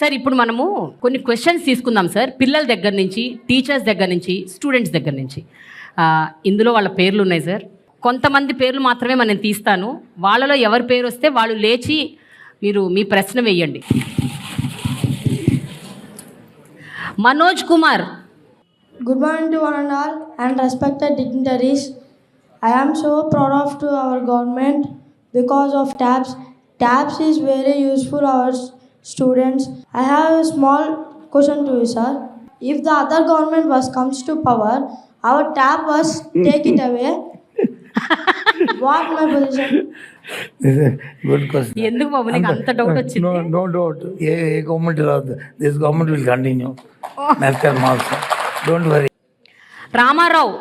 Sir ఇప్పుడు మనము కొన్ని క్వశ్చన్స్ తీసుకుందాం సార్, పిల్లల దగ్గర నుంచి, టీచర్స్ దగ్గర నుంచి, స్టూడెంట్స్ దగ్గర నుంచి. ఇందులో వాళ్ళ పేర్లు ఉన్నాయి సార్. కొంతమంది పేర్లు మాత్రమే మనం తీస్తాను. వాళ్ళలో ఎవరి పేరు వస్తే వాళ్ళు లేచి మీరు మీ ప్రశ్న వేయండి. Manoj Kumar. Good morning to one and all and respected dignitaries. I am so proud of to our government because of TABS. TABS is very useful our students. I have a small question to you, sir. If the other government was comes to power, our TAB was take it away. What my position? This is good question. ఎందుకు బాబు నీకు అంత doubt వచ్చింది? No doubt. ఏ government రాదు. This government will continue. Next time also. Don't worry. Ramarao.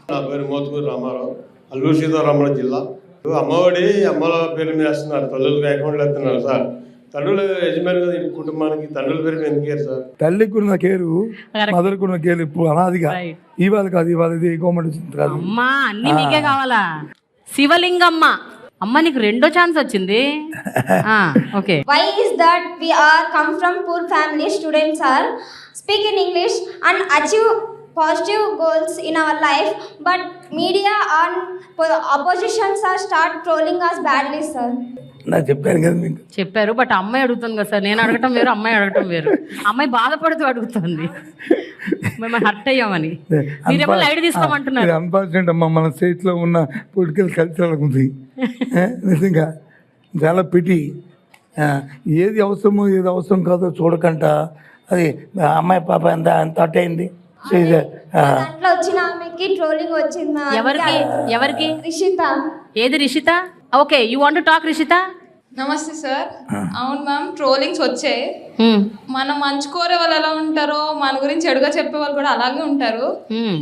నా పేరు మోతుకూరు రామారావు, అల్లూరు సీతారామరాజు జిల్లా. అమ్మఒడి అమ్మల పేరు మీద వేస్తున్నారు, తల్లులకు అకౌంట్లు వేస్తున్నారు సార్. తల్లులు యజమాని కదా ఈ కుటుంబానికి, తల్లుల పేరు మీద ఎందుకు సార్? తల్లికి ఉన్న కేరు, మదర్కి ఉన్న కేరు ఇప్పుడు అనాదిగా. ఇవాళ కాదు, ఇవాళ ఇది గవర్నమెంట్ కాదు. అమ్మా అన్ని మీకే కావాలా? శివలింగమ్మ. అమ్మ నీకు రెండో ఛాన్స్ వచ్చింది. Okay. Why is that we are come from poor family, students are speak in English and achieve positive goals in our life, but media and oppositions are start trolling us badly, sir. నాకు చెప్పాను కదా మీకు. చెప్పారు, but అమ్మాయి అడుగుతుంది కదా sir. నేను అడగటం వేరు, అమ్మాయి అడగటం వేరు. అమ్మాయి బాధపడుతూ అడుగుతుంది, మేము హర్ట్ అయ్యామని. మీరేమో లైట్ తీసుకోమంటున్నారు. అన్ఫార్చునేట్ అమ్మా, మన స్టేట్లో ఉన్న పొలిటికల్ కల్చర్ ఉంది నిజంగా. చాలా పిటి. ఏది అవసరమో ఏది అవసరం కాదో చూడకంట. అది అమ్మాయి పాప ఎంత అట్ అయింది. దాంట్లో వచ్చిన ఆమెకి ట్రోలింగ్ వచ్చింది. ఎవరికి? రిషిత. ఏది Rishitha? Okay, you want to talk Rishitha? నమస్తే సార్. అవును మ్యామ్, ట్రోలింగ్స్ వచ్చాయి. మనం మంచి కోరే వాళ్ళు ఎలా ఉంటారో మన గురించి ఎడుగా చెప్పే వాళ్ళు కూడా అలాగే ఉంటారు.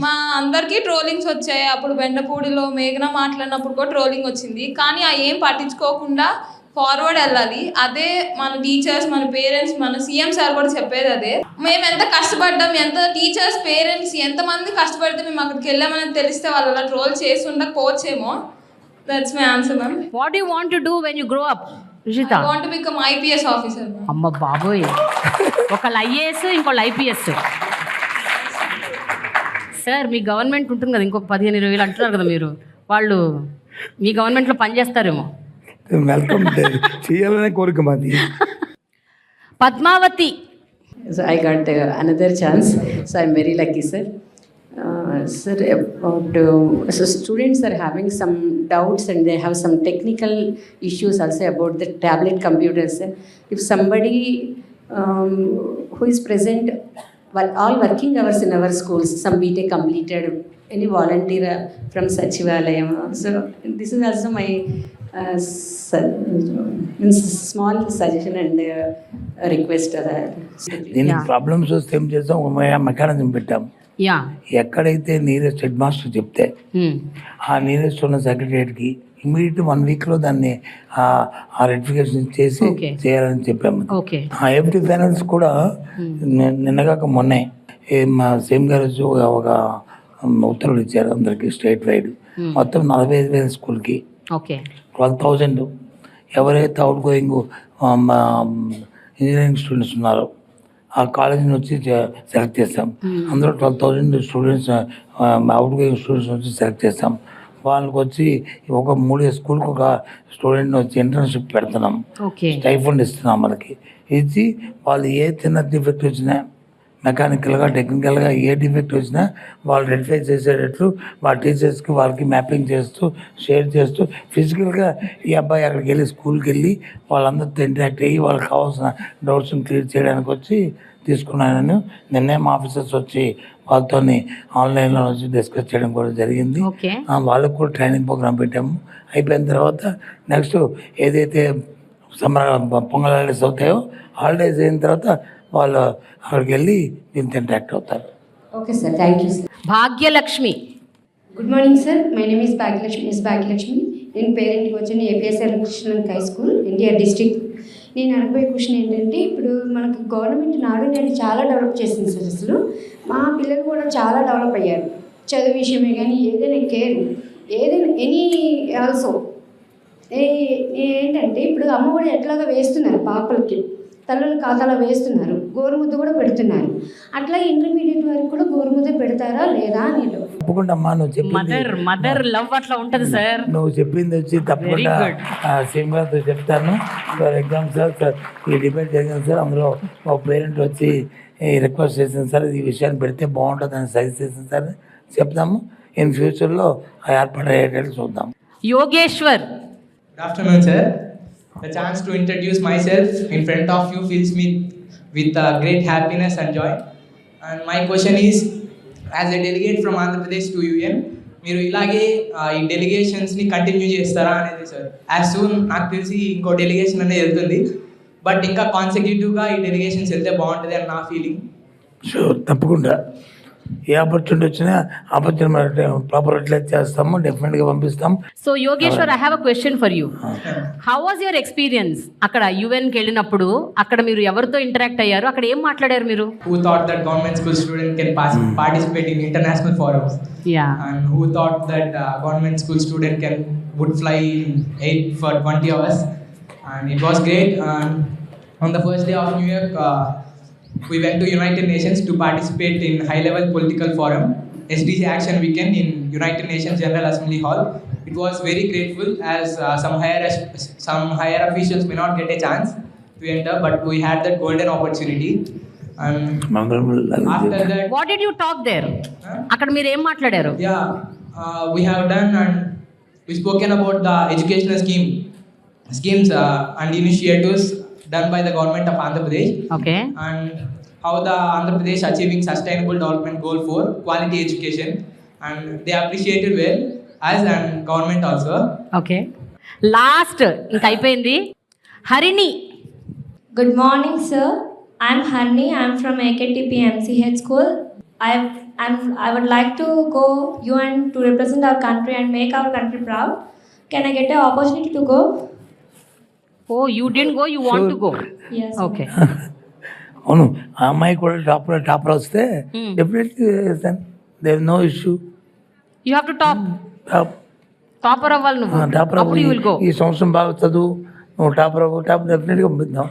మా అందరికీ ట్రోలింగ్స్ వచ్చాయి. అప్పుడు బెండపూడిలో మేఘన మాట్లాడినప్పుడు కూడా ట్రోలింగ్ వచ్చింది. కానీ ఆ ఏం పట్టించుకోకుండా ఫార్వర్డ్ వెళ్ళాలి. అదే మన టీచర్స్, మన పేరెంట్స్, మన సీఎం సార్ కూడా చెప్పేది అదే. మేము ఎంత కష్టపడ్డాం, ఎంత టీచర్స్, పేరెంట్స్ ఎంతమంది కష్టపడితే మేము అక్కడికి వెళ్ళామని తెలిస్తే వాళ్ళు అలా ట్రోల్ చేసి ఉండకపోవచ్చేమో. That's my answer ma'am. What you want to do when you grow up Rishita? I want to become IPS officer. అమ్మ బాబోయ్, ఒకళ్ళు ఐఏఎస్, ఇంకోళ్ళు ఐపీఎస్. సార్ మీ గవర్నమెంట్ ఉంటుంది కదా, ఇంకొక 15-20 అంటున్నారు కదా మీరు, వాళ్ళు మీ గవర్నమెంట్లో పనిచేస్తారేమో. వెల్కమ్ చేయాలనే కోరిక మాది. Padmavati. So I got another chance, so I'm very lucky, sir. Sir, about so students are having some doubts and they have some technical issues also about the tablet computers. If somebody who is present all working hours in our schools, some BTech completed, any volunteer from Sachivalayam. So this is also my small suggestion and request. దీనికి problems వస్తే ఏం చేస్తాం, mechanism పెట్టాం. ఎక్కడైతే nearest head master చెప్తే ఆ nearest ఉన్న సెక్రటరియట్కి immediate 1 వీక్లో దాన్ని ఆ రెటిఫికేషన్ చేసి చేయాలని చెప్పాము. ఆ ఎఫ్టీ ఫైనాన్స్ కూడా నిన్నగాక మొన్నే మా సేమ్ గారు ఒక ఉత్తర్వులు ఇచ్చారు అందరికి స్టేట్ వైడ్. మొత్తం 45,000 స్కూల్కి 12,000 ఎవరైతే అవుట్ గోయింగ్ ఇంజనీరింగ్ స్టూడెంట్స్ ఉన్నారో ఆ కాలేజీ నుంచి సెలెక్ట్ చేస్తాం. అందులో 12,000 స్టూడెంట్స్ అవుట్ గోయింగ్ స్టూడెంట్స్ వచ్చి సెలెక్ట్ చేస్తాం. వాళ్ళకి వచ్చి ఒక 3 స్కూల్కి ఒక స్టూడెంట్ వచ్చి ఇంటర్న్షిప్ పెడుతున్నాం. స్టైఫండ్ ఇస్తున్నాం వాళ్ళకి. ఇచ్చి వాళ్ళు ఏ చిన్న డిఫెక్ట్ వచ్చినా, మెకానికల్గా, టెక్నికల్గా ఏ డిఫెక్ట్ వచ్చినా వాళ్ళు రెక్టిఫై చేసేటట్లు వాళ్ళ టీచర్స్కి వాళ్ళకి మ్యాపింగ్ చేస్తూ, షేర్ చేస్తూ, ఫిజికల్గా ఈ అబ్బాయి అక్కడికి వెళ్ళి స్కూల్కి వెళ్ళి వాళ్ళందరితో ఇంటరాక్ట్ అయ్యి వాళ్ళకి కావాల్సిన డౌట్స్ని క్లియర్ చేయడానికి వచ్చి తీసుకున్నాను. నిన్నే మా ఆఫీసర్స్ వచ్చి వాళ్ళతో ఆన్లైన్లో వచ్చి డిస్కస్ చేయడం కూడా జరిగింది. వాళ్ళకు కూడా ట్రైనింగ్ ప్రోగ్రామ్ పెట్టాము. అయిపోయిన తర్వాత నెక్స్ట్ ఏదైతే పొంగల్ హాలిడేస్ అవుతాయో, హాలిడేస్ అయిన తర్వాత వాళ్ళు అక్కడికి వెళ్ళి దీంతో ఇంటరాక్ట్ అవుతారు. Okay sir, thank you sir. Bhagyalakshmi. Good morning sir, my name is Bhagyalakshmi. నేను పేరెంట్కి వచ్చాను APSR Krishna high school, NTR district. నేను అడగబోయే క్వశ్చన్ ఏంటంటే, ఇప్పుడు మనకు గవర్నమెంట్ నాడు నేడు చాలా డెవలప్ చేసింది సార్. అసలు మా పిల్లలు కూడా చాలా డెవలప్ అయ్యారు. చదువు విషయమే కానీ ఏదైనా కేర్, ఏదైనా ఎనీ ఆల్సో ఏంటంటే ఇప్పుడు అమ్మ కూడా ఎట్లాగా వేస్తున్నారు పాపలకి. తల్లుల ఖాతాలో వేస్తున్నారు, గోరుముద్ద కూడా పెడుతున్నారు. అట్లా ఇంటర్మీడియట్ వరకు కూడా గోరుముద్ద పెడతారా లేదా అని. తప్పకుండా అమ్మా నువ్వు చెప్పింది మదర్ లవ్ అట్లా ఉంటుంది సార్. నువ్వు చెప్పింది వచ్చి తప్పకుండా సేమ్ గారితో చెప్తాను. ఫర్ ఎగ్జాంపుల్ సార్ ఈ డిబేట్ జరిగింది సార్, అందులో ఒక పేరెంట్ వచ్చి రిక్వెస్ట్ చేసింది సార్ ఈ విషయాన్ని పెడితే బాగుంటుంది అని సజెస్ట్ చేసింది సార్. చెప్తాము ఇన్ ఫ్యూచర్లో ఏర్పాటు అయ్యేటట్టు చూద్దాం. Yogeshwar. Good afternoon, sir. The chance to introduce myself in front of you fills me with great happiness and joy. And my question is, as a delegate from Andhra Pradesh to UN, మీరు ఇలాగే ఈ డెలిగేషన్స్ని continue చేస్తారా అనేది sir. As soon నాకు తెలిసి ఇంకో delegation అనేది వెళ్తుంది, బట్ ఇంకా కాన్సిక్యూటివ్గా ఈ డెలిగేషన్స్ వెళ్తే బాగుంటుంది అని నా ఫీలింగ్. షూర్, తప్పకుండా ఏ ఆపర్చునిటీ వచ్చినా ఆపర్చునిటీ ప్రాపర్ యూటిలైజ్ చేస్తాము, డెఫినెట్గా పంపిస్తాం. So Yogeshwar, I have a question for you. How was your experience అక్కడ యుఎన్కి వెళ్ళినప్పుడు? అక్కడ మీరు ఎవరితో ఇంటరాక్ట్ అయ్యారు? అక్కడ ఏం మాట్లాడారు మీరు? Who thought that government school student can participate in international forums? Yeah. And who thought that government school student would fly in 8 for 20 hours? And it was great. And on the first day of New York, we went to United Nations to participate in high-level political forum, SDG Action Weekend in United Nations General Assembly Hall. It was very grateful as some higher officials may not get a chance to enter, but we had that golden opportunity. And after that, what did you talk there? అక్కడ మీరు ఏం మాట్లాడారు? Yeah, we have done and we spoken about the educational schemes and initiatives done by the government of Andhra Pradesh. Okay. And how the Andhra Pradesh achieving sustainable development goal for quality education, and they appreciated well as and government also. Okay. Last ఇంకా అయిపోయింది. Harini. Good morning, sir. I'm Harni. I'm from AKTP MCH school. I would like to go UN to represent our country and make our country proud. Can I get an opportunity to go? Oh, you didn't go, you want to go? Yes. Okay. అవును, ఆ అమ్మాయి కూడా topper వస్తే definitely there no issue. You have to top. Topper అవ్వాలి నువ్వు. Topper అప్పుడు you will go. ఈ సంవత్సరం బాగా చదువు, నువ్వు టాపర్ డెఫినెట్గా పంపిద్దాం.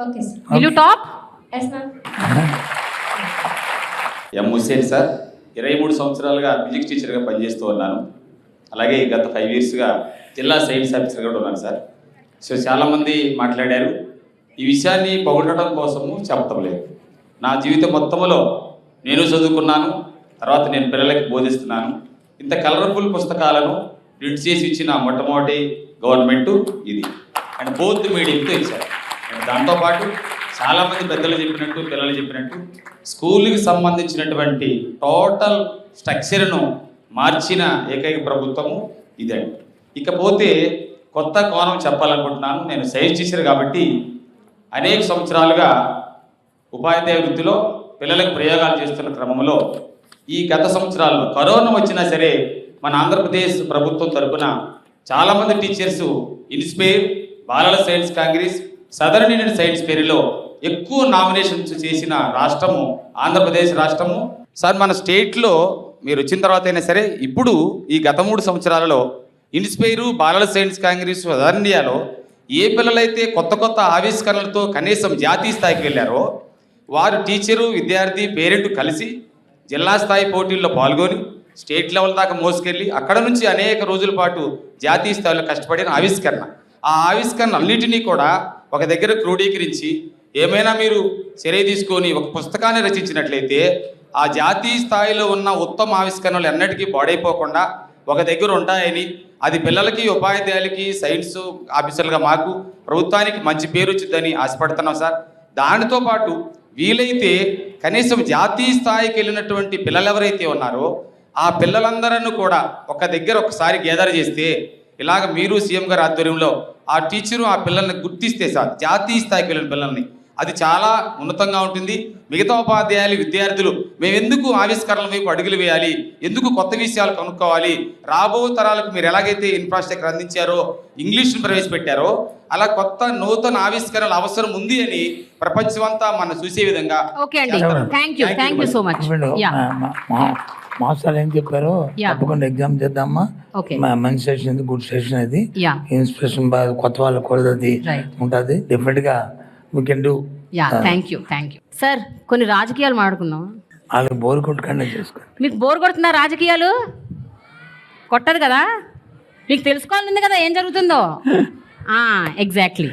Okay, sir. Will you top? Yes, ma'am. M Hussain sir, 23 సంవత్సరాలుగా మ్యూజిక్ టీచర్గా పనిచేస్తూ ఉన్నాను. అలాగే గత 5 ఇయర్స్గా జిల్లా సైన్స్ ఆఫీసర్గా కూడా ఉన్నాను సార్. సో చాలామంది మాట్లాడారు, ఈ విషయాన్ని పొగడటం కోసము చెప్పటం లేదు. నా జీవితం మొత్తంలో నేను చదువుకున్నాను, తర్వాత నేను పిల్లలకి బోధిస్తున్నాను. ఇంత కలర్ఫుల్ పుస్తకాలను ప్రింట్ చేసి ఇచ్చిన మొట్టమొదటి గవర్నమెంటు ఇది, అండ్ బోత్ మీడియంతో ఇచ్చారు. అండ్ దాంతోపాటు చాలామంది పెద్దలు చెప్పినట్టు, పిల్లలు చెప్పినట్టు స్కూల్కి సంబంధించినటువంటి టోటల్ స్ట్రక్చర్ను మార్చిన ఏకైక ప్రభుత్వము ఇదండి. ఇకపోతే కొత్త కోణం చెప్పాలనుకుంటున్నాను. నేను సైన్స్ టీచర్ కాబట్టి అనేక సంవత్సరాలుగా ఉపాధ్యాయ వృత్తిలో పిల్లలకు ప్రయోగాలు చేస్తున్న క్రమంలో ఈ గత సంవత్సరాల్లో కరోనా వచ్చినా సరే మన ఆంధ్రప్రదేశ్ ప్రభుత్వం తరఫున చాలామంది టీచర్స్ ఇన్స్పైర్, బాలల science congress, southern Indian science ఫెయిర్లో ఎక్కువ నామినేషన్స్ చేసిన రాష్ట్రము ఆంధ్రప్రదేశ్ రాష్ట్రము. సార్, మన స్టేట్లో మీరు వచ్చిన తర్వాత అయినా సరే ఇప్పుడు ఈ గత 3 సంవత్సరాలలో ఇన్స్పైరు, బాలల సైన్స్ కాంగ్రెస్, సదరన్ ఇండియాలో ఏ పిల్లలైతే కొత్త కొత్త ఆవిష్కరణలతో కనీసం జాతీయ స్థాయికి వెళ్ళారో వారు టీచరు, విద్యార్థి, పేరెంట్ కలిసి జిల్లా స్థాయి పోటీల్లో పాల్గొని స్టేట్ లెవెల్ దాకా మోసుకెళ్ళి అక్కడ నుంచి అనేక రోజుల పాటు జాతీయ స్థాయిలో కష్టపడిన ఆవిష్కరణ. ఆ ఆవిష్కరణ అన్నిటినీ కూడా ఒక దగ్గర క్రోడీకరించి ఏమైనా మీరు చర్య తీసుకొని ఒక పుస్తకాన్ని రచించినట్లయితే ఆ జాతీయ స్థాయిలో ఉన్న ఉత్తమ ఆవిష్కరణలు ఎన్నటికీ పాడైపోకుండా ఒక దగ్గర ఉంటాయని, అది పిల్లలకి, ఉపాధ్యాయులకి, సైన్స్ ఆఫీసర్లుగా మాకు ప్రభుత్వానికి మంచి పేరు వచ్చిందని ఆశపడుతున్నాం సార్. దానితో పాటు వీలైతే కనీసం జాతీయ స్థాయికి వెళ్ళినటువంటి పిల్లలు ఎవరైతే ఉన్నారో ఆ పిల్లలందరూ కూడా ఒక దగ్గర ఒకసారి గ్యాదర్ చేస్తే, ఇలాగ మీరు సీఎం గారి ఆధ్వర్యంలో ఆ టీచరు ఆ పిల్లల్ని గుర్తిస్తే సార్, జాతీయ స్థాయికి వెళ్ళిన పిల్లల్ని, అది చాలా ఉన్నతంగా ఉంటుంది. మిగతా ఉపాధ్యాయులు, విద్యార్థులు మేము ఎందుకు ఆవిష్కరణల వైపు అడుగులు వేయాలి, ఎందుకు కొత్త విషయాలు కనుక్కోవాలి, రాబో తరాలకు మీరు ఎలాగైతే ఇన్ఫ్రాస్ట్రక్చర్ అందించారో, ఇంగ్లీష్ను ప్రవేశపెట్టారో అలా కొత్త నూతన ఆవిష్కరణల అవసరం ఉంది అని ప్రపంచమంతా మనం చూసే విధంగా. మాస్టర్లు ఏం చెప్పారో తప్పకుండా ఎగ్జామ్ చేద్దామా. మంచి సెషన్ ఇది, గుడ్ సెషన్ ఇది, ఇన్స్పిరేషన్ బాగా కొత్త వాళ్ళకి కూడా అది ఉంటుంది. డెఫినెట్గా we can do. Yeah, thank you sir. కొన్ని రాజకీయాలు మాట్లాడుకుందాం. వాళ్ళకి బోర్ కొట్టుకుండా చేసుకోండి. మీకు బోర్ కొడుతున్నా రాజకీయాలు? కొట్టదు కదా, మీకు తెలుసుకోవాలని ఉంది కదా ఏం జరుగుతుందో. ఎగ్జాక్ట్లీ.